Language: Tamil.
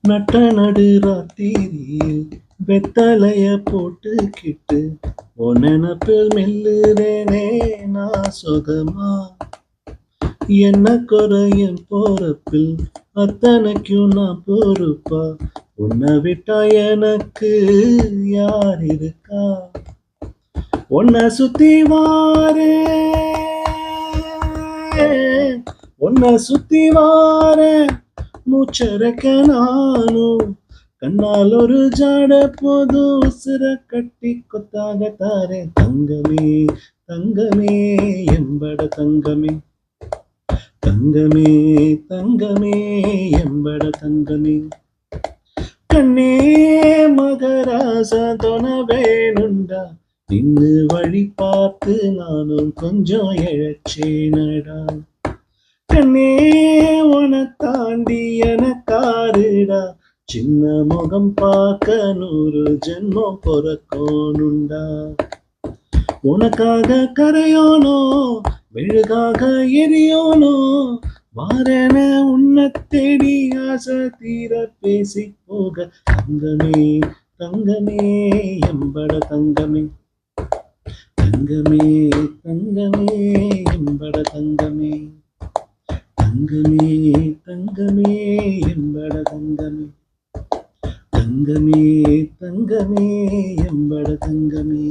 நட்ட நடு ராத்திரியில் வெத்தலைய போட்டுக்கிட்டு உன் நினப்பில் மெல்லுறேனே நான் சுகமா. என்ன குறையும் போறப்பில் அத்தனைக்கும் நான் பொறுப்பா. உன்னை விட்டா எனக்கு யார் இருக்கா. உன்னை சுத்தி வாரேன், உன்னை சுத்தி வாரேன், மூச்சரைக்க நானும். கண்ணால் ஒரு ஜாட போதும் உசுர கட்டி கொத்தாக தாரேன். தங்கமே தங்கமே எம்பட தங்கமே, தங்கமே தங்கமே எம்பட தங்கமே. கண்ணே மகராசா தொண வேணுண்டா, நின்னு வழி பார்த்து நானும் கொஞ்சம் இழைச்சேனடா. கண்ணே உன தாண்டி எனக்காருடா, சின்ன முகம் பார்க்க 100 ஜென்மம் பொறக்கோனுண்டா. உனக்காக கரையோனோ மெழுகாக எரியோனோ, வாரேன உன்னை தேடி ஆசை தீர பேசி போக. தங்கமே தங்கமே எம்பட தங்கமே, தங்கமே தங்கமே எம்பட தங்கமே, தங்கமே தங்கமே எம்பட தங்கமே, தங்கமே தங்கமே எம்பட தங்கமே.